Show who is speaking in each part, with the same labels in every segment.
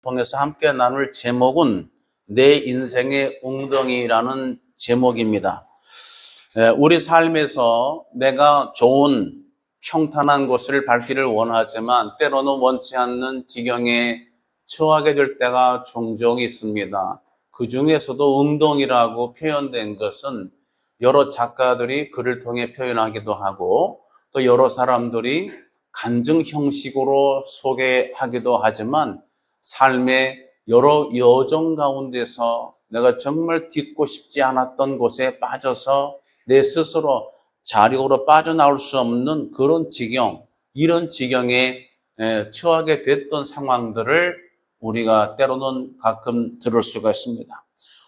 Speaker 1: 통해서 함께 나눌 제목은 내 인생의 웅덩이라는 제목입니다. 우리 삶에서 내가 좋은 평탄한 곳을 밟기를 원하지만 때로는 원치 않는 지경에 처하게 될 때가 종종 있습니다. 그 중에서도 웅덩이라고 표현된 것은 여러 작가들이 글을 통해 표현하기도 하고 또 여러 사람들이 간증 형식으로 소개하기도 하지만 삶의 여러 여정 가운데서 내가 정말 딛고 싶지 않았던 곳에 빠져서 내 스스로 자력으로 빠져나올 수 없는 그런 지경, 이런 지경에 처하게 됐던 상황들을 우리가 때로는 가끔 들을 수가 있습니다.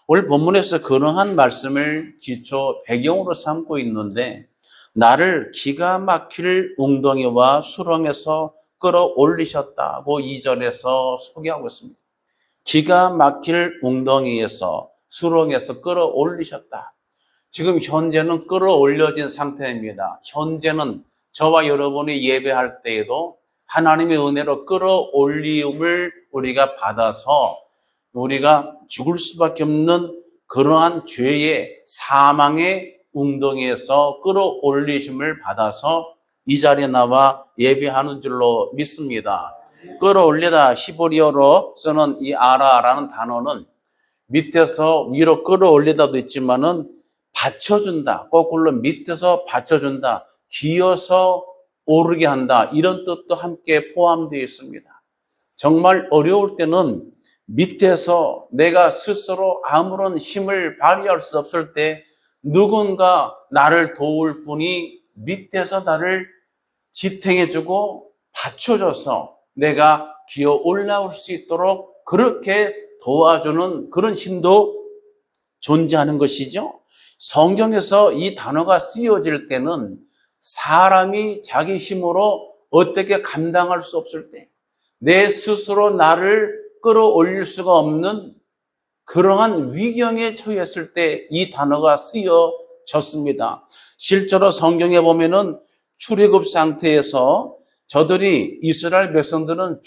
Speaker 1: 오늘 본문에서 그러한 말씀을 기초 배경으로 삼고 있는데 나를 기가 막힐 웅덩이와 수렁에서 끌어올리셨다고 2절에서 소개하고 있습니다. 기가 막힐 웅덩이에서 수렁에서 끌어올리셨다. 지금 현재는 끌어올려진 상태입니다. 현재는 저와 여러분이 예배할 때에도 하나님의 은혜로 끌어올림을 우리가 받아서 우리가 죽을 수밖에 없는 그러한 죄의 사망의 웅덩이에서 끌어올리심을 받아서 이 자리에 나와 예배하는 줄로 믿습니다. 끌어올리다 히브리어로 쓰는 이 아라라는 단어는 밑에서 위로 끌어올리다도 있지만은 받쳐준다, 거꾸로 밑에서 받쳐준다, 기어서 오르게 한다, 이런 뜻도 함께 포함되어 있습니다. 정말 어려울 때는 밑에서 내가 스스로 아무런 힘을 발휘할 수 없을 때 누군가 나를 도울 분이 밑에서 나를 지탱해주고 받쳐줘서 내가 기어 올라올 수 있도록 그렇게 도와주는 그런 힘도 존재하는 것이죠. 성경에서 이 단어가 쓰여질 때는 사람이 자기 힘으로 어떻게 감당할 수 없을 때, 내 스스로 나를 끌어올릴 수가 없는 그러한 위경에 처했을 때 이 단어가 쓰여졌습니다. 실제로 성경에 보면은 출애굽 상태에서 저들이 이스라엘 백성들은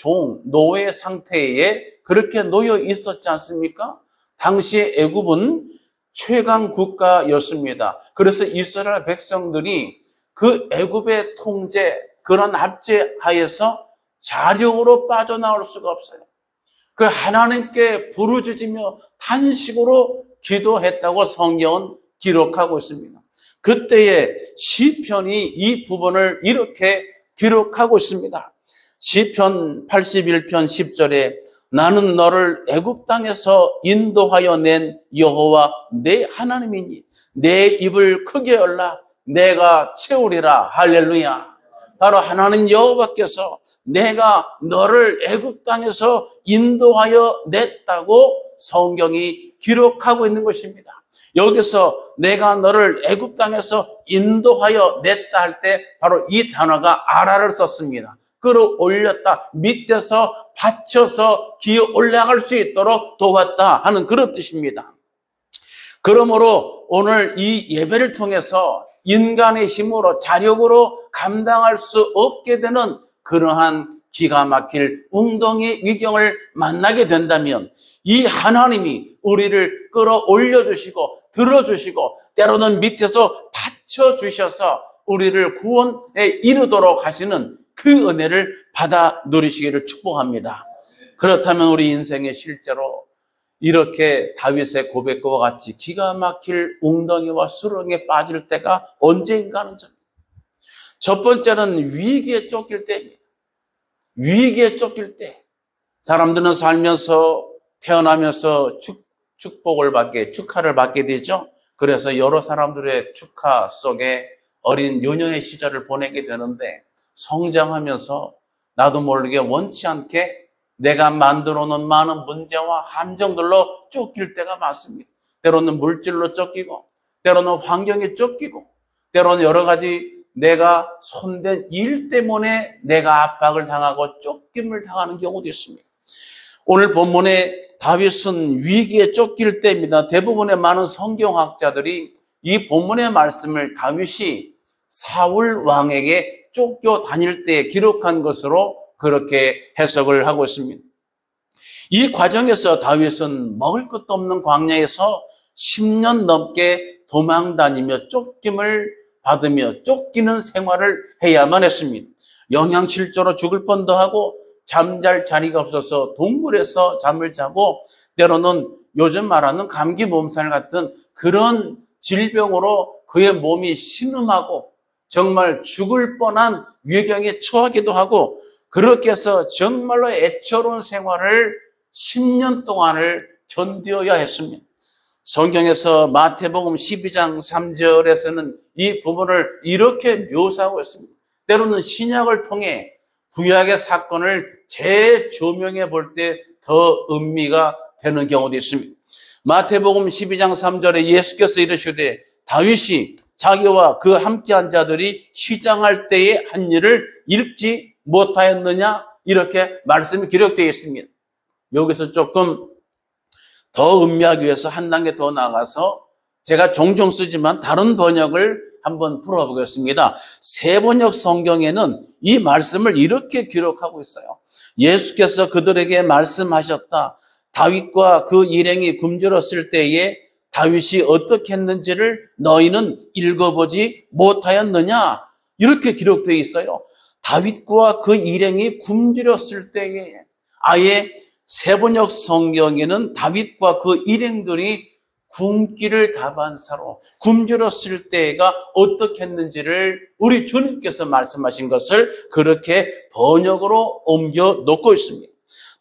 Speaker 1: 노예 상태에 그렇게 놓여 있었지 않습니까? 당시 애굽은 최강 국가였습니다. 그래서 이스라엘 백성들이 그 애굽의 통제, 그런 압제 하에서 자력으로 빠져나올 수가 없어요. 그 하나님께 부르짖으며 탄식으로 기도했다고 성경은 기록하고 있습니다. 그때의 시편이 이 부분을 이렇게 기록하고 있습니다. 시편 81편 10절에 나는 너를 애굽 땅에서 인도하여 낸 여호와 내 하나님이니 내 입을 크게 열라 내가 채우리라. 할렐루야. 바로 하나님 여호와께서 내가 너를 애굽 땅에서 인도하여 냈다고 성경이 기록하고 있는 것입니다. 여기서 내가 너를 애굽 땅에서 인도하여 냈다 할 때 바로 이 단어가 아라를 썼습니다. 끌어올렸다, 밑에서 받쳐서 기어 올라갈 수 있도록 도왔다 하는 그런 뜻입니다. 그러므로 오늘 이 예배를 통해서 인간의 힘으로 자력으로 감당할 수 없게 되는 그러한 기가 막힐 웅덩이 위경을 만나게 된다면 이 하나님이 우리를 끌어올려 주시고 들어주시고 때로는 밑에서 받쳐주셔서 우리를 구원에 이르도록 하시는 그 은혜를 받아 누리시기를 축복합니다. 그렇다면 우리 인생에 실제로 이렇게 다윗의 고백과 같이 기가 막힐 웅덩이와 수렁에 빠질 때가 언제인가 하는 점. 첫 번째는 위기에 쫓길 때입니다. 위기에 쫓길 때. 사람들은 살면서 태어나면서 축하를 받게 되죠. 그래서 여러 사람들의 축하 속에 어린 유년의 시절을 보내게 되는데 성장하면서 나도 모르게 원치 않게 내가 만들어 놓은 많은 문제와 함정들로 쫓길 때가 많습니다. 때로는 물질로 쫓기고 때로는 환경에 쫓기고 때로는 여러 가지 내가 손댄 일 때문에 내가 압박을 당하고 쫓김을 당하는 경우도 있습니다. 오늘 본문에 다윗은 위기에 쫓길 때입니다. 대부분의 많은 성경학자들이 이 본문의 말씀을 다윗이 사울 왕에게 쫓겨 다닐 때 기록한 것으로 그렇게 해석을 하고 있습니다. 이 과정에서 다윗은 먹을 것도 없는 광야에서 10년 넘게 도망 다니며 쫓김을 받으며 쫓기는 생활을 해야만 했습니다. 영양실조로 죽을 뻔도 하고 잠잘 자리가 없어서 동굴에서 잠을 자고 때로는 요즘 말하는 감기 몸살 같은 그런 질병으로 그의 몸이 신음하고 정말 죽을 뻔한 위경에 처하기도 하고 그렇게 해서 정말로 애처로운 생활을 10년 동안을 견뎌야 했습니다. 성경에서 마태복음 12장 3절에서는 이 부분을 이렇게 묘사하고 있습니다. 때로는 신약을 통해 구약의 사건을 재조명해 볼 때 더 의미가 되는 경우도 있습니다. 마태복음 12장 3절에 예수께서 이르시되 다윗이 자기와 그 함께한 자들이 시장할 때에 한 일을 읽지 못하였느냐 이렇게 말씀이 기록되어 있습니다. 여기서 조금 더 음미하기 위해서 한 단계 더 나가서 제가 종종 쓰지만 다른 번역을 한번 풀어보겠습니다. 새 번역 성경에는 이 말씀을 이렇게 기록하고 있어요. 예수께서 그들에게 말씀하셨다. 다윗과 그 일행이 굶주렸을 때에 다윗이 어떻게 했는지를 너희는 읽어보지 못하였느냐? 이렇게 기록되어 있어요. 다윗과 그 일행이 굶주렸을 때에 아예 새 번역 성경에는 다윗과 그 일행들이 굶기를 다반사로 굶주렸을 때가 어떻게 했는지를 우리 주님께서 말씀하신 것을 그렇게 번역으로 옮겨 놓고 있습니다.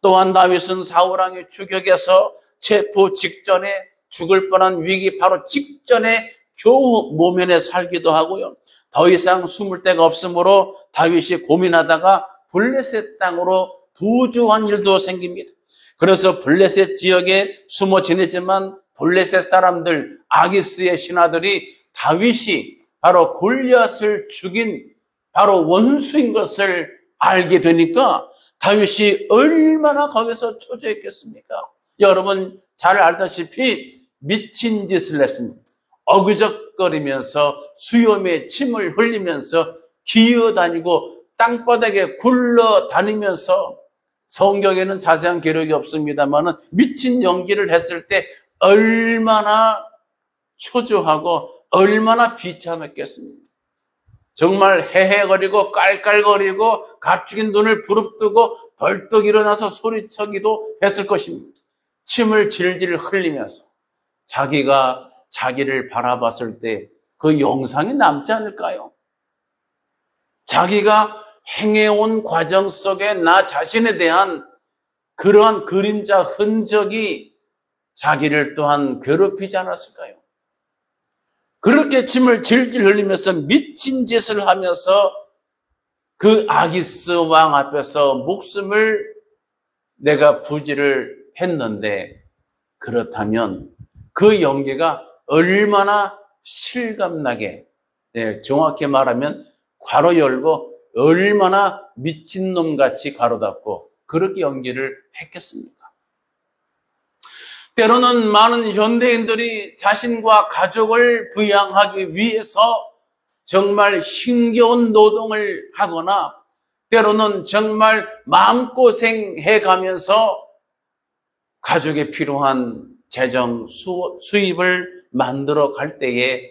Speaker 1: 또한 다윗은 사울왕의 추격에서 체포 직전에 죽을 뻔한 위기 바로 직전에 겨우 모면에 살기도 하고요. 더 이상 숨을 데가 없으므로 다윗이 고민하다가 블레셋 땅으로 도주한 일도 생깁니다. 그래서 블레셋 지역에 숨어 지냈지만 블레셋 사람들 아기스의 신하들이 다윗이 바로 골리앗을 죽인 바로 원수인 것을 알게 되니까 다윗이 얼마나 거기서 초조했겠습니까? 여러분 잘 알다시피 미친 짓을 했습니다. 어그적거리면서 수염에 침을 흘리면서 기어다니고 땅바닥에 굴러다니면서 성경에는 자세한 기록이 없습니다만 미친 연기를 했을 때 얼마나 초조하고 얼마나 비참했겠습니까? 정말 헤헤거리고 깔깔거리고 가축인 눈을 부릅뜨고 벌떡 일어나서 소리치기도 했을 것입니다. 침을 질질 흘리면서 자기가 자기를 바라봤을 때 그 영상이 남지 않을까요? 자기가 행해온 과정 속에 나 자신에 대한 그러한 그림자 흔적이 자기를 또한 괴롭히지 않았을까요? 그렇게 침을 질질 흘리면서 미친 짓을 하면서 그 아기스 왕 앞에서 목숨을 내가 부지를 했는데 그렇다면 그 연기가 얼마나 실감나게 정확히 말하면 괄호 열고 얼마나 미친놈같이 가로 닫고 그렇게 연기를 했겠습니까? 때로는 많은 현대인들이 자신과 가족을 부양하기 위해서 정말 힘겨운 노동을 하거나 때로는 정말 마음고생해 가면서 가족에 필요한 재정 수입을 만들어 갈 때에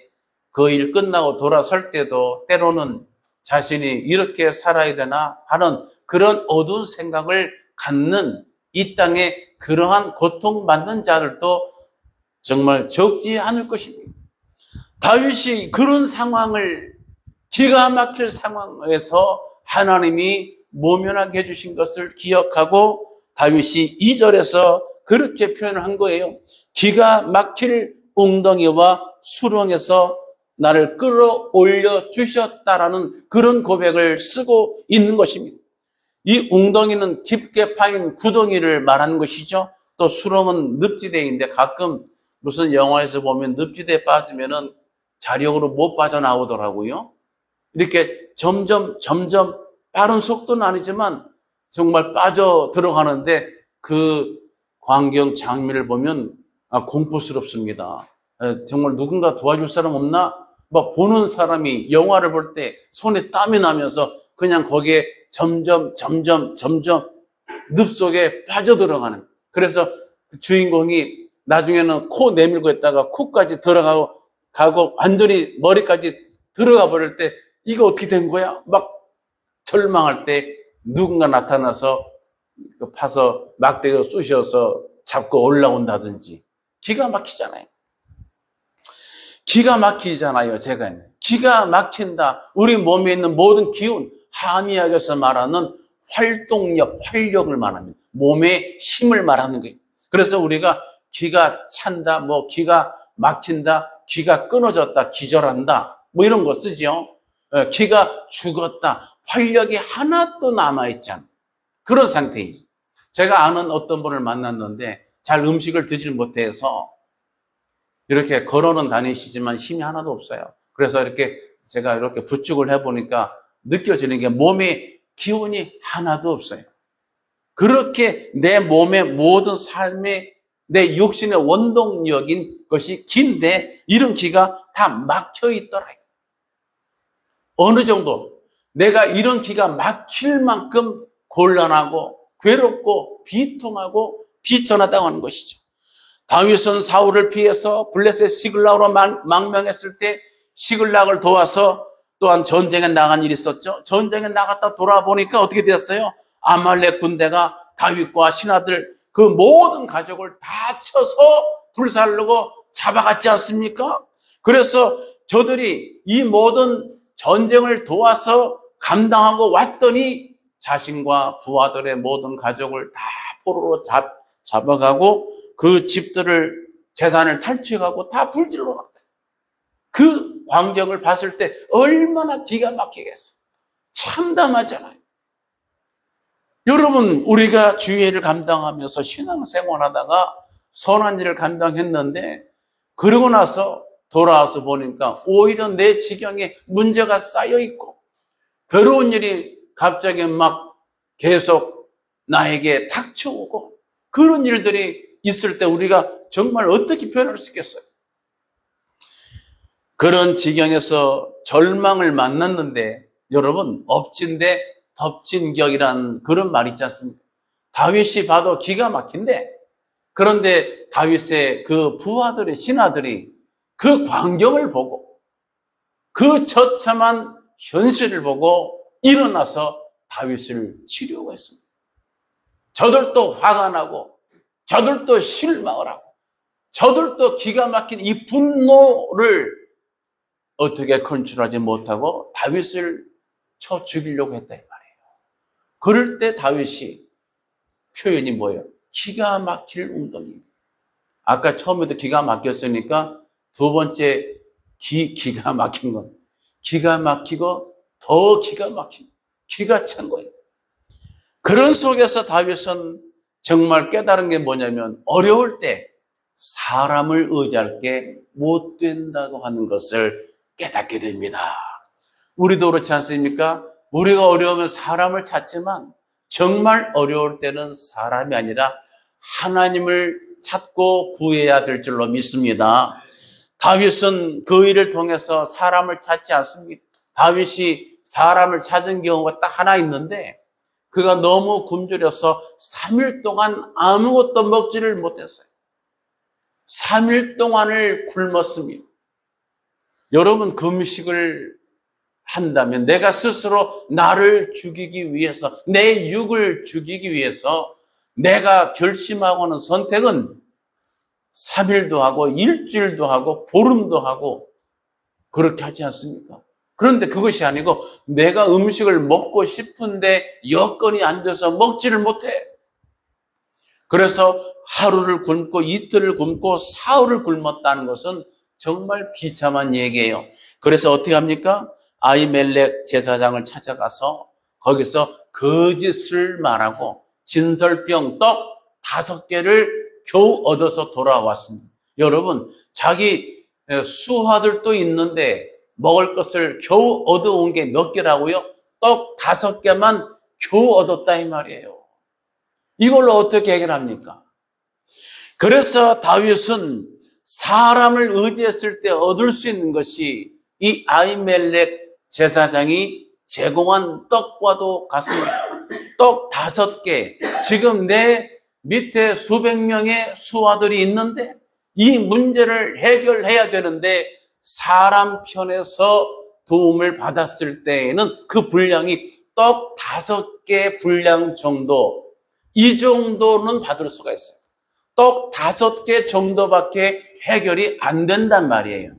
Speaker 1: 그 일 끝나고 돌아설 때도 때로는 자신이 이렇게 살아야 되나 하는 그런 어두운 생각을 갖는 이 땅에 그러한 고통받는 자들도 정말 적지 않을 것입니다. 다윗이 그런 상황을 기가 막힐 상황에서 하나님이 모면하게 해주신 것을 기억하고 다윗이 2절에서 그렇게 표현을 한 거예요. 기가 막힐 웅덩이와 수렁에서 나를 끌어올려 주셨다라는 그런 고백을 쓰고 있는 것입니다. 이 웅덩이는 깊게 파인 구덩이를 말하는 것이죠. 또 수렁은 늪지대인데 가끔 무슨 영화에서 보면 늪지대에 빠지면은 자력으로 못 빠져나오더라고요. 이렇게 점점 빠른 속도는 아니지만 정말 빠져 들어가는데 그 광경 장면을 보면 공포스럽습니다. 정말 누군가 도와줄 사람 없나? 막 보는 사람이 영화를 볼 때 손에 땀이 나면서 그냥 거기에 점점 늪 속에 빠져들어가는 그래서 그 주인공이 나중에는 코 내밀고 있다가 코까지 가고 완전히 머리까지 들어가 버릴 때 이거 어떻게 된 거야? 막 절망할 때 누군가 나타나서 파서 막대기로 쑤셔서 잡고 올라온다든지 기가 막히잖아요. 기가 막히잖아요. 제가 기가 막힌다. 우리 몸에 있는 모든 기운, 한의학에서 말하는 활동력, 활력을 말합니다. 몸의 힘을 말하는 거예요. 그래서 우리가 기가 찬다, 뭐 기가 막힌다, 기가 끊어졌다, 기절한다, 뭐 이런 거 쓰죠. 기가 죽었다, 활력이 하나도 남아있지 않은 그런 상태이죠. 제가 아는 어떤 분을 만났는데 잘 음식을 드질 못해서 이렇게 걸어는 다니시지만 힘이 하나도 없어요. 그래서 이렇게 제가 이렇게 부축을 해보니까 느껴지는 게 몸에 기운이 하나도 없어요. 그렇게 내 몸의 모든 삶의 내 육신의 원동력인 것이 긴데 이런 기가 다 막혀 있더라고요. 어느 정도 내가 이런 기가 막힐 만큼 곤란하고 괴롭고 비통하고 비천하다고 것이죠. 다윗은 사울을 피해서 블레셋 시글락으로 망명했을 때 시글락을 도와서 또한 전쟁에 나간 일이 있었죠. 전쟁에 나갔다 돌아보니까 어떻게 되었어요? 아말렉 군대가 다윗과 신하들 그 모든 가족을 다 쳐서 불살르고 잡아갔지 않습니까? 그래서 저들이 이 모든 전쟁을 도와서 감당하고 왔더니 자신과 부하들의 모든 가족을 다 포로로 잡아가고 그 집들을 재산을 탈취해가고 다 불질러 놨다. 그 광경을 봤을 때 얼마나 기가 막히겠어. 참담하잖아요. 여러분, 우리가 주의를 감당하면서 신앙생활하다가 선한 일을 감당했는데 그러고 나서 돌아와서 보니까 오히려 내 지경에 문제가 쌓여있고 더러운 일이 갑자기 막 계속 나에게 닥쳐오고 그런 일들이 있을 때 우리가 정말 어떻게 표현할 수 있겠어요? 그런 지경에서 절망을 만났는데 여러분, 엎친 데 덮친 격이란 그런 말이 있지 않습니까? 다윗이 봐도 기가 막힌데 그런데 다윗의 그 부하들의 신하들이 그 광경을 보고 그 처참한 현실을 보고 일어나서 다윗을 치려고 했습니다. 저들도 화가 나고 저들도 실망을 하고 저들도 기가 막힌 이 분노를 어떻게 컨트롤하지 못하고 다윗을 쳐 죽이려고 했다 이 말이에요. 그럴 때 다윗이 표현이 뭐예요? 기가 막힐 운동입니다. 아까 처음에도 기가 막혔으니까 두 번째 기가 막힌 건 기가 막히고 더 기가 막힌 기가 찬 거예요. 그런 속에서 다윗은 정말 깨달은 게 뭐냐면 어려울 때 사람을 의지할 게 못 된다고 하는 것을 깨닫게 됩니다. 우리도 그렇지 않습니까? 우리가 어려우면 사람을 찾지만 정말 어려울 때는 사람이 아니라 하나님을 찾고 구해야 될 줄로 믿습니다. 다윗은 그 일을 통해서 사람을 찾지 않습니다. 다윗이 사람을 찾은 경우가 딱 하나 있는데 그가 너무 굶주려서 3일 동안 아무것도 먹지를 못했어요. 3일 동안을 굶었습니다. 여러분, 금식을 한다면 내가 스스로 나를 죽이기 위해서 내 육을 죽이기 위해서 내가 결심하고 하는 선택은 3일도 하고 일주일도 하고 보름도 하고 그렇게 하지 않습니까? 그런데 그것이 아니고 내가 음식을 먹고 싶은데 여건이 안 돼서 먹지를 못해. 그래서 하루를 굶고 이틀을 굶고 사흘을 굶었다는 것은 정말 비참한 얘기예요. 그래서 어떻게 합니까? 아히멜렉 제사장을 찾아가서 거기서 거짓을 말하고 진설병 떡 5개를 겨우 얻어서 돌아왔습니다. 여러분, 자기 수하들도 있는데 먹을 것을 겨우 얻어온 게 몇 개라고요? 떡 5개만 겨우 얻었다 이 말이에요. 이걸로 어떻게 해결합니까? 그래서 다윗은 사람을 의지했을 때 얻을 수 있는 것이 이 아히멜렉 제사장이 제공한 떡과도 같습니다. 떡 5개. 지금 내 밑에 수백 명의 수하들이 있는데 이 문제를 해결해야 되는데 사람 편에서 도움을 받았을 때에는 그 분량이 떡 5개 분량 정도, 이 정도는 받을 수가 있어요. 떡 5개 정도밖에 해결이 안 된단 말이에요.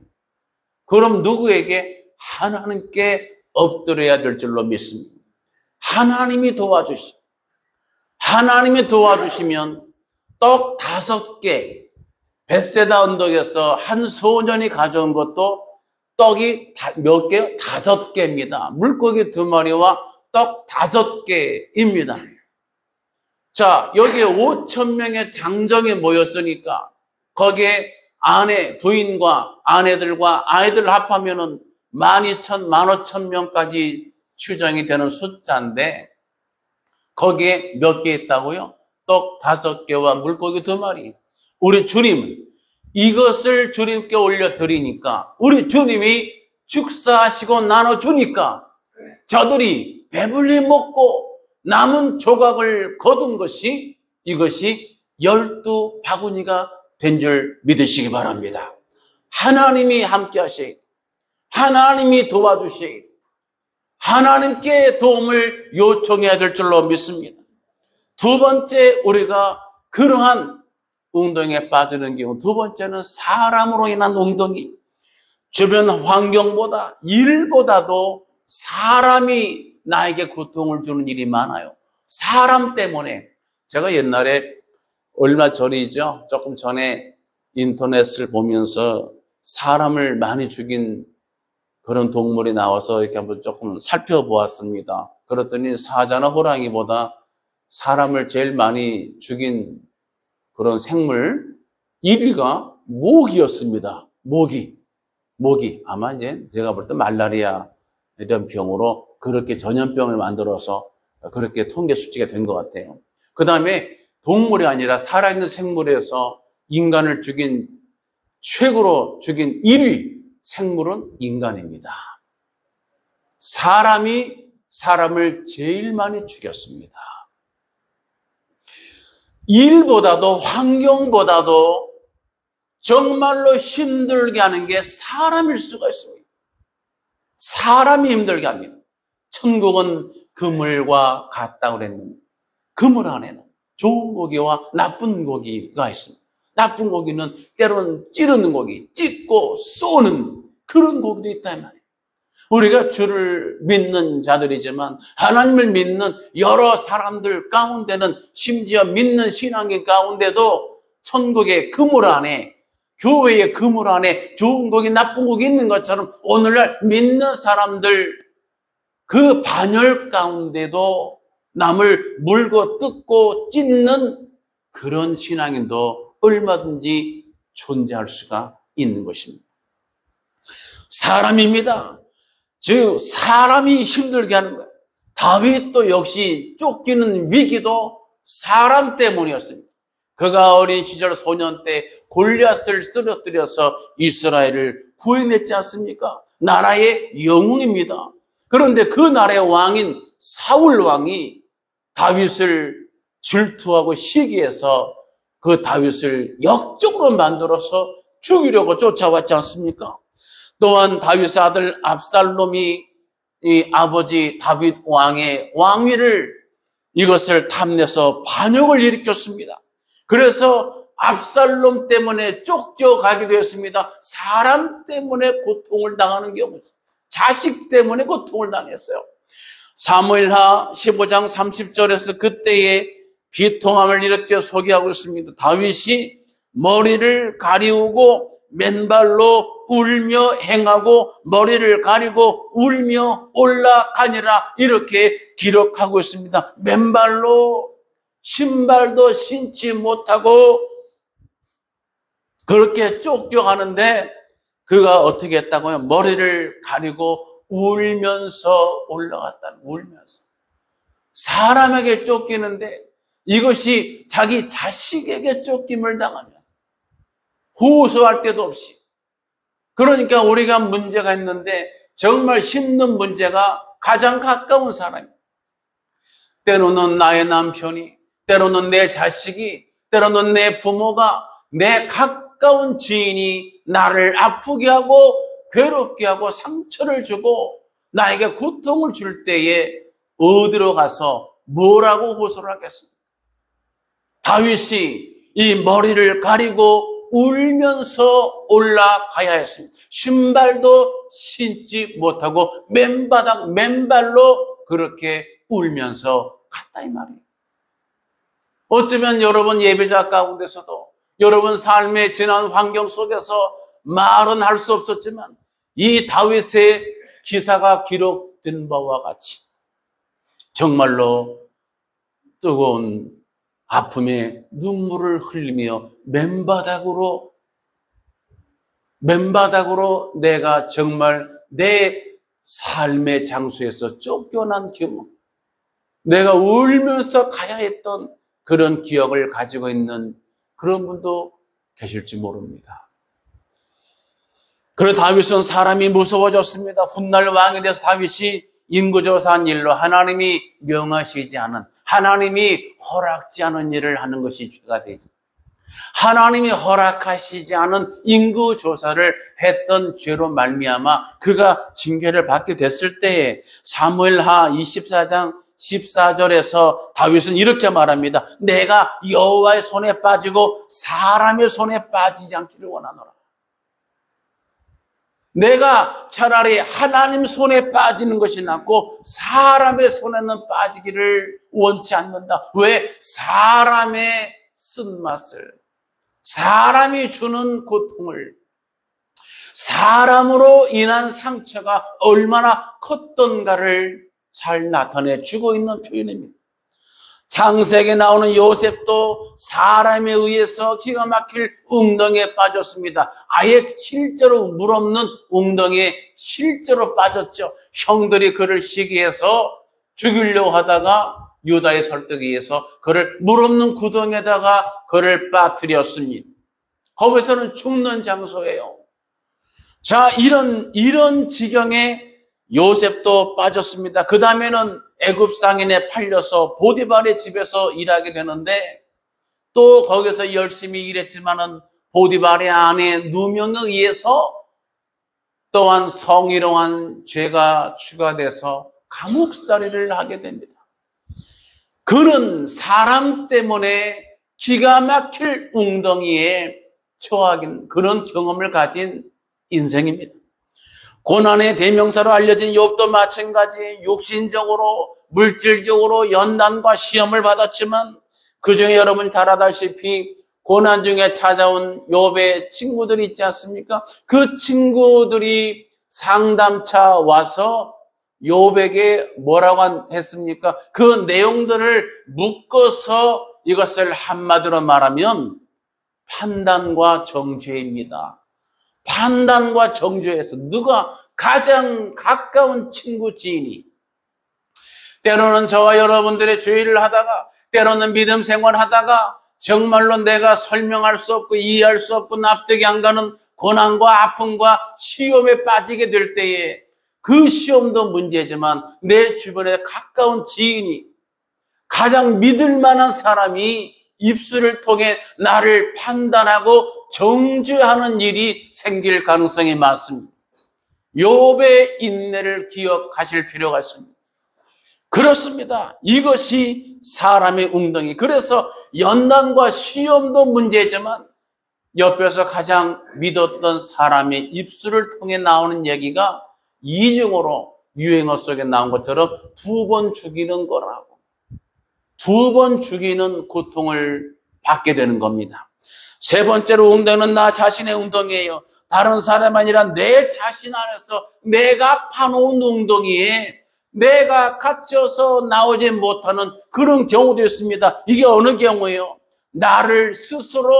Speaker 1: 그럼 누구에게? 하나님께 엎드려야 될 줄로 믿습니다. 하나님이 도와주시면 떡 5개, 벳세다 언덕에서 한 소년이 가져온 것도 떡이 몇 개요? 5개입니다. 물고기 2마리와 떡 5개입니다. 자, 여기에 5,000명의 장정이 모였으니까 거기에 아내, 부인과 아내들과 아이들 합하면은 12,000, 15,000명까지 추정이 되는 숫자인데 거기에 몇 개 있다고요? 떡 5개와 물고기 2마리. 우리 주님은 이것을 주님께 올려드리니까 우리 주님이 축사하시고 나눠주니까 저들이 배불리 먹고 남은 조각을 거둔 것이 이것이 12바구니가 된 줄 믿으시기 바랍니다. 하나님이 함께 하셔야 돼. 하나님이 도와주셔야 돼. 하나님께 도움을 요청해야 될 줄로 믿습니다. 두 번째, 우리가 그러한 운동에 빠지는 경우, 두 번째는 사람으로 인한 운동이 주변 환경보다 일보다도 사람이 나에게 고통을 주는 일이 많아요. 사람 때문에. 제가 옛날에 얼마 전이죠. 조금 전에 인터넷을 보면서 사람을 많이 죽인 그런 동물이 나와서 이렇게 한번 조금 살펴보았습니다. 그랬더니 사자나 호랑이보다 사람을 제일 많이 죽인 그런 생물 1위가 모기였습니다. 모기. 아마 이제 제가 볼 때 말라리아 이런 병으로 그렇게 전염병을 만들어서 그렇게 통계 수치가 된 것 같아요. 그 다음에 동물이 아니라 살아있는 생물에서 인간을 최고로 죽인 1위 생물은 인간입니다. 사람이 사람을 제일 많이 죽였습니다. 일보다도 환경보다도 정말로 힘들게 하는 게 사람일 수가 있습니다. 사람이 힘들게 합니다. 천국은 그물과 같다고 그랬는데 그물 안에는 좋은 고기와 나쁜 고기가 있습니다. 나쁜 고기는 때로는 찌르는 고기, 찢고 쏘는 그런 고기도 있다 이 말이에요. 우리가 주를 믿는 자들이지만 하나님을 믿는 여러 사람들 가운데는 심지어 믿는 신앙인 가운데도 천국의 그물 안에, 교회의 그물 안에 좋은 고기, 나쁜 고기 있는 것처럼 오늘날 믿는 사람들 그 반열 가운데도 남을 물고 뜯고 찢는 그런 신앙인도 얼마든지 존재할 수가 있는 것입니다. 사람입니다. 즉 사람이 힘들게 하는 거예요. 다윗도 역시 쫓기는 위기도 사람 때문이었습니다. 그가 어린 시절 소년 때 골리앗을 쓰러뜨려서 이스라엘을 구해냈지 않습니까? 나라의 영웅입니다. 그런데 그 나라의 왕인 사울 왕이 다윗을 질투하고 시기해서 그 다윗을 역적으로 만들어서 죽이려고 쫓아왔지 않습니까? 또한 다윗의 아들 압살롬이 이 아버지 다윗 왕의 왕위를 이것을 탐내서 반역을 일으켰습니다. 그래서 압살롬 때문에 쫓겨가게 되었습니다. 사람 때문에 고통을 당하는 경우죠. 자식 때문에 고통을 당했어요. 사무엘하 15장 30절에서 그때의 비통함을 이렇게 소개하고 있습니다. 다윗이 머리를 가리우고 맨발로 울며 행하고 머리를 가리고 울며 올라가니라 이렇게 기록하고 있습니다. 맨발로 신발도 신지 못하고 그렇게 쫓겨가는데 그가 어떻게 했다고요? 머리를 가리고 울면서 올라갔다. 울면서. 사람에게 쫓기는데 이것이 자기 자식에게 쫓김을 당하면 호소할 데도 없이. 그러니까 우리가 문제가 있는데 정말 힘든 문제가 가장 가까운 사람이에요. 때로는 나의 남편이, 때로는 내 자식이, 때로는 내 부모가, 내 가까운 지인이 나를 아프게 하고 괴롭게 하고 상처를 주고 나에게 고통을 줄 때에 어디로 가서 뭐라고 호소를 하겠습니까? 다윗이 이 머리를 가리고 울면서 올라가야 했습니다. 신발도 신지 못하고 맨발로 그렇게 울면서 갔다 이 말이에요. 어쩌면 여러분 예배자 가운데서도 여러분 삶의 지난 환경 속에서 말은 할 수 없었지만 이 다윗의 기사가 기록된 바와 같이 정말로 뜨거운 아픔에 눈물을 흘리며 맨바닥으로 내가 정말 내 삶의 장소에서 쫓겨난 경험, 내가 울면서 가야 했던 그런 기억을 가지고 있는 그런 분도 계실지 모릅니다. 그래 다윗은 사람이 무서워졌습니다. 훗날 왕이 돼서 다윗이 인구조사한 일로 하나님이 명하시지 않은, 하나님이 허락지 않은 일을 하는 것이 죄가 되지. 하나님이 허락하시지 않은 인구조사를 했던 죄로 말미암아 그가 징계를 받게 됐을 때에 사무엘하 24장 14절에서 다윗은 이렇게 말합니다. 내가 여호와의 손에 빠지고 사람의 손에 빠지지 않기를 원하노라. 내가 차라리 하나님 손에 빠지는 것이 낫고 사람의 손에는 빠지기를 원치 않는다. 왜? 사람의 쓴맛을, 사람이 주는 고통을, 사람으로 인한 상처가 얼마나 컸던가를 잘 나타내 주고 있는 표현입니다. 창세기에 나오는 요셉도 사람에 의해서 기가 막힐 웅덩이에 빠졌습니다. 아예 실제로 물 없는 웅덩이에 실제로 빠졌죠. 형들이 그를 시기해서 죽이려고 하다가 유다의 설득에 의해서 그를 물 없는 구덩이에다가 그를 빠뜨렸습니다. 거기서는 죽는 장소예요. 자, 이런 지경에 요셉도 빠졌습니다. 그 다음에는 애굽 상인에 팔려서 보디발의 집에서 일하게 되는데 또 거기서 열심히 일했지만은 보디발의 아내 누명에 의해서 또한 성희롱한 죄가 추가돼서 감옥살이를 하게 됩니다. 그는 사람 때문에 기가 막힐 웅덩이에 처하긴 그런 경험을 가진 인생입니다. 고난의 대명사로 알려진 욥도 마찬가지 육신적으로 물질적으로 연단과 시험을 받았지만 그중에 여러분 잘 알다시피 고난 중에 찾아온 욥의 친구들이 있지 않습니까? 그 친구들이 상담차 와서 욥에게 뭐라고 했습니까? 그 내용들을 묶어서 이것을 한마디로 말하면 판단과 정죄입니다. 판단과 정죄에서 누가 가장 가까운 친구 지인이 때로는 저와 여러분들의 주의를 하다가 때로는 믿음 생활하다가 정말로 내가 설명할 수 없고 이해할 수 없고 납득이 안 가는 고난과 아픔과 시험에 빠지게 될 때에 그 시험도 문제지만 내 주변에 가까운 지인이 가장 믿을 만한 사람이 입술을 통해 나를 판단하고 정죄하는 일이 생길 가능성이 많습니다. 욥의 인내를 기억하실 필요가 있습니다. 그렇습니다. 이것이 사람의 웅덩이. 그래서 연단과 시험도 문제지만 옆에서 가장 믿었던 사람의 입술을 통해 나오는 얘기가 이중으로 유행어 속에 나온 것처럼 2번 죽이는 거라고. 2번 죽이는 고통을 받게 되는 겁니다. 세 번째로 웅덩이는 나 자신의 웅덩이에요. 다른 사람 아니라 내 자신 안에서 내가 파놓은 웅덩이에 내가 갇혀서 나오지 못하는 그런 경우도 있습니다. 이게 어느 경우예요? 나를 스스로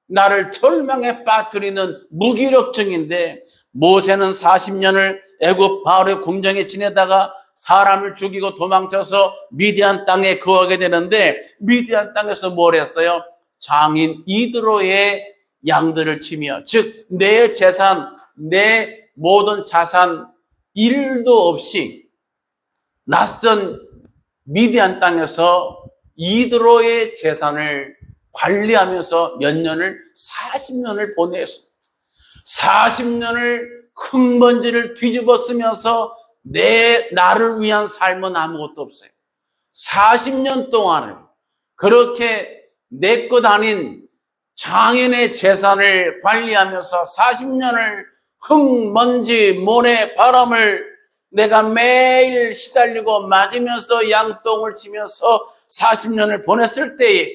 Speaker 1: 나를 절망에 빠뜨리는 무기력증인데 모세는 40년을 애굽 바로의 궁정에 지내다가 사람을 죽이고 도망쳐서 미디안 땅에 거하게 되는데 미디안 땅에서 뭘 했어요? 장인 이드로의 양들을 치며 즉 내 재산, 내 모든 자산 일도 없이 낯선 미디안 땅에서 이드로의 재산을 관리하면서 몇 년을 40년을 보냈습니다. 40년을 흙먼지를 뒤집어 쓰면서 나를 위한 삶은 아무것도 없어요. 40년 동안을 그렇게 내 것 아닌 장인의 재산을 관리하면서 40년을 흙먼지, 모래, 바람을 내가 매일 시달리고 맞으면서 양똥을 치면서 40년을 보냈을 때에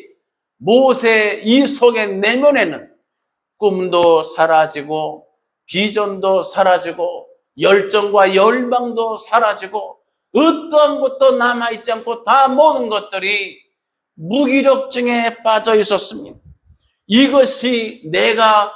Speaker 1: 모세 이 속의 내면에는 꿈도 사라지고 비전도 사라지고 열정과 열망도 사라지고 어떠한 것도 남아있지 않고 다 모든 것들이 무기력증에 빠져 있었습니다. 이것이 내가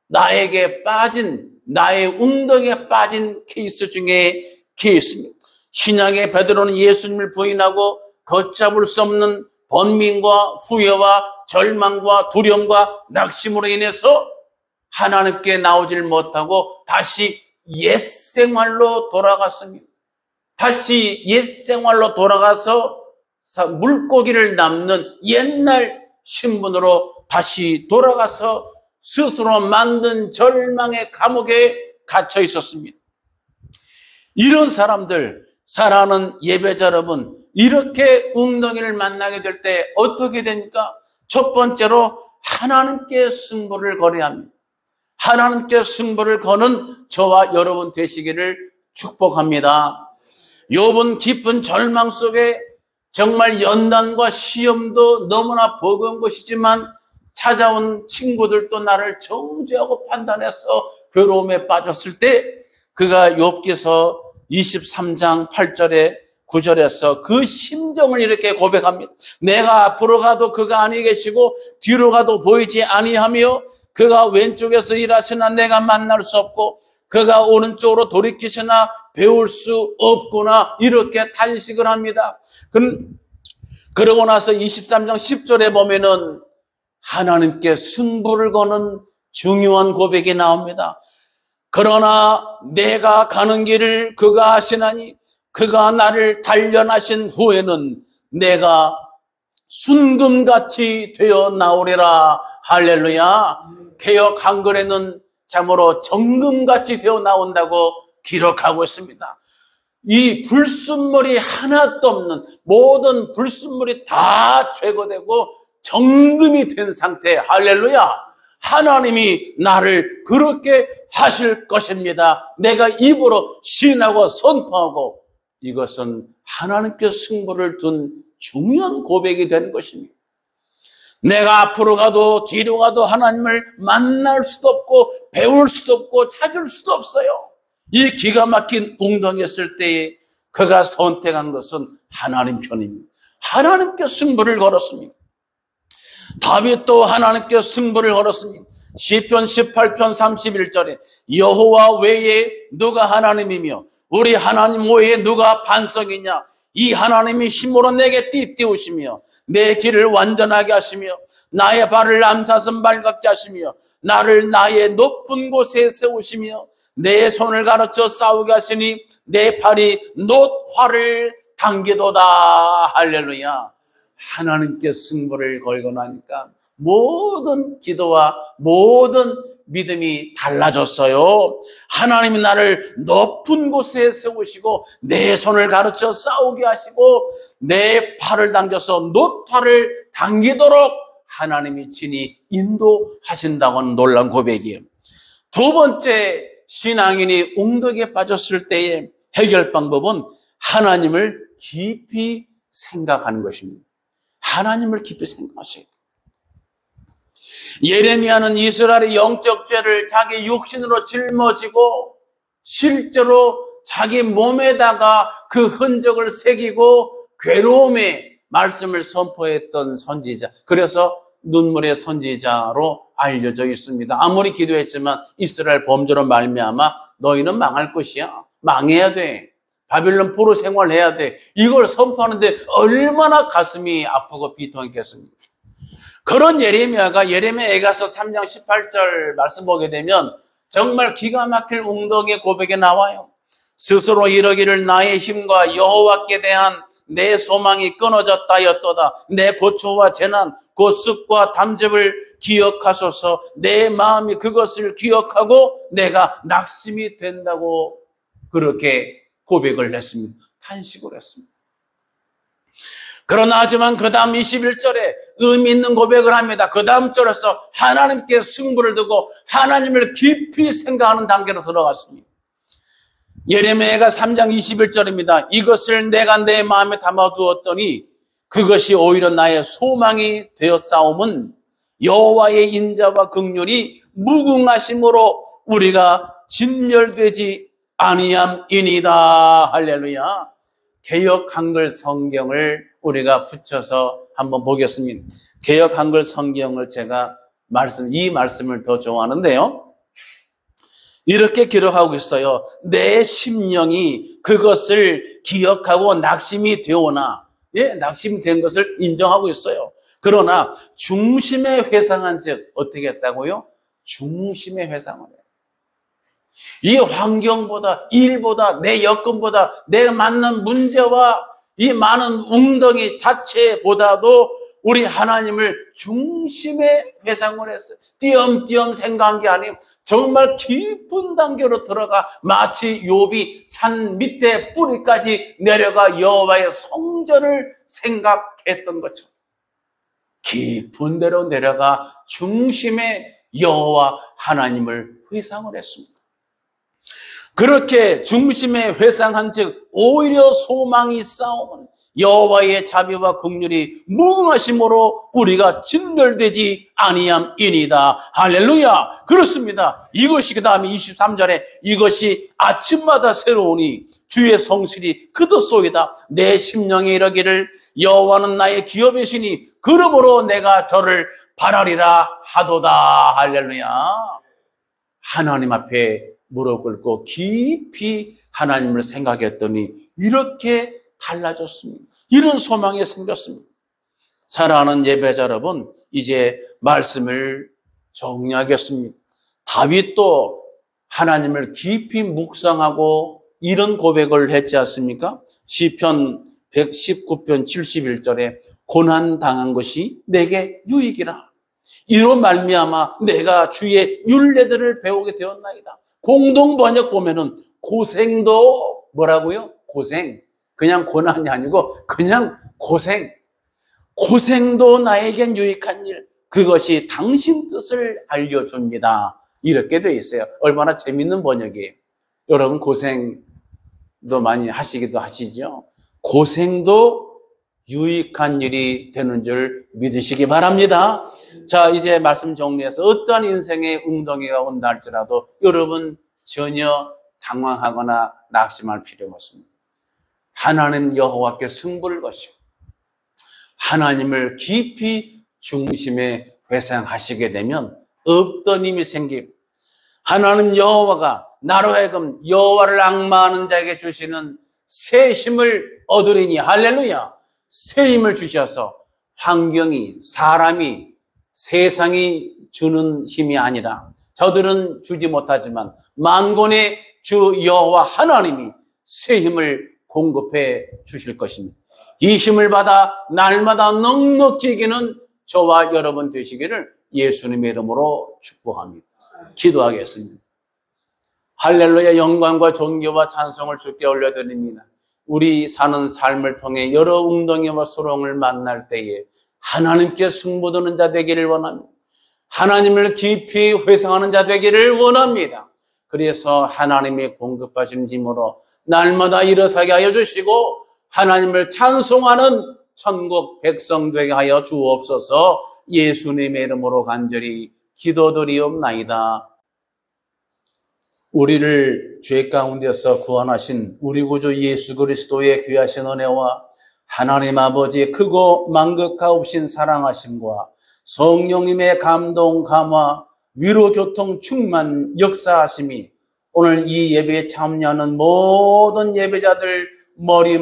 Speaker 1: 나에게 빠진, 나의 웅덩이에 빠진 케이스 중에 케이스입니다. 신약의 베드로는 예수님을 부인하고 걷잡을 수 없는 번민과 후회와 절망과 두려움과 낙심으로 인해서 하나님께 나오질 못하고 다시 옛 생활로 돌아갔습니다. 다시 옛 생활로 돌아가서 물고기를 남는 옛날 신분으로 다시 돌아가서 스스로 만든 절망의 감옥에 갇혀 있었습니다. 이런 사람들, 사랑하는 예배자 여러분, 이렇게 웅덩이를 만나게 될 때 어떻게 됩니까? 첫 번째로 하나님께 승부를 걸어야 합니다. 하나님께 승부를 거는 저와 여러분 되시기를 축복합니다. 욥은 깊은 절망 속에 정말 연단과 시험도 너무나 버거운 것이지만 찾아온 친구들도 나를 정죄하고 판단해서 괴로움에 빠졌을 때 그가 욥기서 23장 8절에 9절에서 그 심정을 이렇게 고백합니다. 내가 앞으로 가도 그가 아니 계시고 뒤로 가도 보이지 아니하며 그가 왼쪽에서 일하시나 내가 만날 수 없고 그가 오른쪽으로 돌이키시나 배울 수 없구나 이렇게 탄식을 합니다. 그러고 나서 23장 10절에 보면은 하나님께 승부를 거는 중요한 고백이 나옵니다. 그러나 내가 가는 길을 그가 아시나니 그가 나를 단련하신 후에는 내가 순금같이 되어 나오리라. 할렐루야. 개역 한글에는 참으로 정금같이 되어 나온다고 기록하고 있습니다. 이 불순물이 하나도 없는 모든 불순물이 다 제거되고 정금이 된 상태. 할렐루야. 하나님이 나를 그렇게 하실 것입니다. 내가 입으로 시인하고 선포하고 이것은 하나님께 승부를 둔 중요한 고백이 되는 것입니다. 내가 앞으로 가도 뒤로 가도 하나님을 만날 수도 없고 배울 수도 없고 찾을 수도 없어요. 이 기가 막힌 웅덩이에 있을 때에 그가 선택한 것은 하나님 편입니다. 하나님께 승부를 걸었습니다. 다윗도 하나님께 승부를 걸었습니다. 시편 18편 31절에 여호와 외에 누가 하나님이며 우리 하나님 외에 누가 반석이냐. 이 하나님이 힘으로 내게 띠띠우시며 내 길을 완전하게 하시며 나의 발을 암사선 밝게 하시며 나를 나의 높은 곳에 세우시며 내 손을 가르쳐 싸우게 하시니 내 팔이 놋화를 당기도다. 할렐루야. 하나님께 승부를 걸고 나니까 모든 기도와 모든 믿음이 달라졌어요. 하나님이 나를 높은 곳에 세우시고 내 손을 가르쳐 싸우게 하시고 내 팔을 당겨서 놋화를 당기도록 하나님이 친히 인도하신다고 하는 놀라운 고백이에요. 두 번째, 신앙인이 웅덩이에 빠졌을 때의 해결 방법은 하나님을 깊이 생각하는 것입니다. 하나님을 깊이 생각하셔야 돼요. 예레미야는 이스라엘의 영적 죄를 자기 육신으로 짊어지고 실제로 자기 몸에다가 그 흔적을 새기고 괴로움의 말씀을 선포했던 선지자, 그래서 눈물의 선지자로 알려져 있습니다. 아무리 기도했지만 이스라엘 범죄로 말미암아 너희는 망할 것이야. 망해야 돼. 바빌론 포로 생활해야 돼. 이걸 선포하는데 얼마나 가슴이 아프고 비통했겠습니까? 그런 예레미야가 예레미야에가서 3장 18절 말씀 보게 되면 정말 기가 막힐 웅덩이의 고백에 나와요. 스스로 이러기를 나의 힘과 여호와께 대한 내 소망이 끊어졌다 하였도다. 내 고초와 재난, 고습과 담즙을 기억하소서. 내 마음이 그것을 기억하고 내가 낙심이 된다고 그렇게 고백을 했습니다. 탄식을 했습니다. 그러나 하지만 그 다음 21절에 의미 있는 고백을 합니다. 그 다음 절에서 하나님께 승부를 두고 하나님을 깊이 생각하는 단계로 들어갔습니다. 예레미야가 3장 21절입니다. 이것을 내가 내 마음에 담아두었더니 그것이 오히려 나의 소망이 되었사옴은 여호와의 인자와 긍휼이 무궁하심으로 우리가 진멸되지 아니함이니이다. 할렐루야. 개역 한글 성경을 우리가 붙여서 한번 보겠습니다. 개역 한글 성경을 제가 이 말씀을 더 좋아하는데요. 이렇게 기록하고 있어요. 내 심령이 그것을 기억하고 낙심이 되오나, 낙심이 된 것을 인정하고 있어요. 그러나 중심에 회상한 즉 어떻게 했다고요? 중심에 회상을 해요. 이 환경보다, 일보다, 내 여건보다, 내가 만난 문제와 이 많은 웅덩이 자체보다도 우리 하나님을 중심에 회상을 했어요. 띄엄띄엄 생각한 게 아니에요. 정말 깊은 단계로 들어가 마치 욥이 산 밑에 뿌리까지 내려가 여호와의 성전을 생각했던 것처럼 깊은 데로 내려가 중심에 여호와 하나님을 회상을 했습니다. 그렇게 중심에 회상한 즉 오히려 소망이 싸움은 여호와의 자비와 긍휼이 무궁하심으로 우리가 진멸되지 아니함이니이다. 할렐루야. 그렇습니다. 이것이 그 다음에 23절에 이것이 아침마다 새로우니 주의 성실이 그도소이다. 내 심령이 이르기를 여호와는 나의 기업이시니 그러므로 내가 저를 바라리라 하도다. 할렐루야. 하나님 앞에 무릎 꿇고 깊이 하나님을 생각했더니 이렇게 달라졌습니다. 이런 소망이 생겼습니다. 사랑하는 예배자 여러분, 이제 말씀을 정리하겠습니다. 다윗도 하나님을 깊이 묵상하고 이런 고백을 했지 않습니까? 시편 119편 71절에 고난당한 것이 내게 유익이라. 이로 말미암아 내가 주의 율례들을 배우게 되었나이다. 공동 번역 보면은 고생도 뭐라고요? 고생. 그냥 고난이 아니고 그냥 고생. 고생도 나에겐 유익한 일. 그것이 당신 뜻을 알려줍니다. 이렇게 되어 있어요. 얼마나 재밌는 번역이에요. 여러분 고생도 많이 하시기도 하시죠? 고생도 유익한 일이 되는 줄 믿으시기 바랍니다. 자, 이제 말씀 정리해서 어떠한 인생의 웅덩이가 온다 할지라도 여러분 전혀 당황하거나 낙심할 필요가 없습니다. 하나님 여호와께 승부를 거시고 하나님을 깊이 중심에 회상하시게 되면 없던 힘이 생기고 하나님 여호와가 나로 하여금 여호와를 앙마하는 자에게 주시는 새 힘을 얻으리니 할렐루야. 새 힘을 주셔서 환경이, 사람이, 세상이 주는 힘이 아니라 저들은 주지 못하지만 만군의 주 여호와 하나님이 새 힘을 공급해 주실 것입니다. 이 힘을 받아 날마다 넉넉히 이기는 저와 여러분 되시기를 예수님의 이름으로 축복합니다. 기도하겠습니다. 할렐루야. 영광과 존귀와 찬송을 주께 올려드립니다. 우리 사는 삶을 통해 여러 웅덩이와 수렁을 만날 때에 하나님께 승부두는 자 되기를 원합니다. 하나님을 깊이 회상하는 자 되기를 원합니다. 그래서 하나님이 공급하신 힘으로 날마다 일어서게 하여 주시고 하나님을 찬송하는 천국 백성 되게 하여 주옵소서. 예수님의 이름으로 간절히 기도드리옵나이다. 우리를 죄 가운데서 구원하신 우리 구주 예수 그리스도의 귀하신 은혜와 하나님 아버지의 크고 만극하옵신 사랑하심과 성령님의 감동 감화 위로 교통 충만 역사하심이 오늘 이 예배에 참여하는 모든 예배자들 머리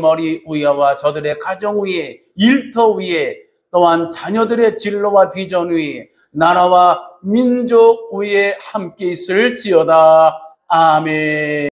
Speaker 1: 위와 저들의 가정 위에 일터 위에 또한 자녀들의 진로와 비전 위에 나라와 민족 위에 함께 있을지어다. 아멘.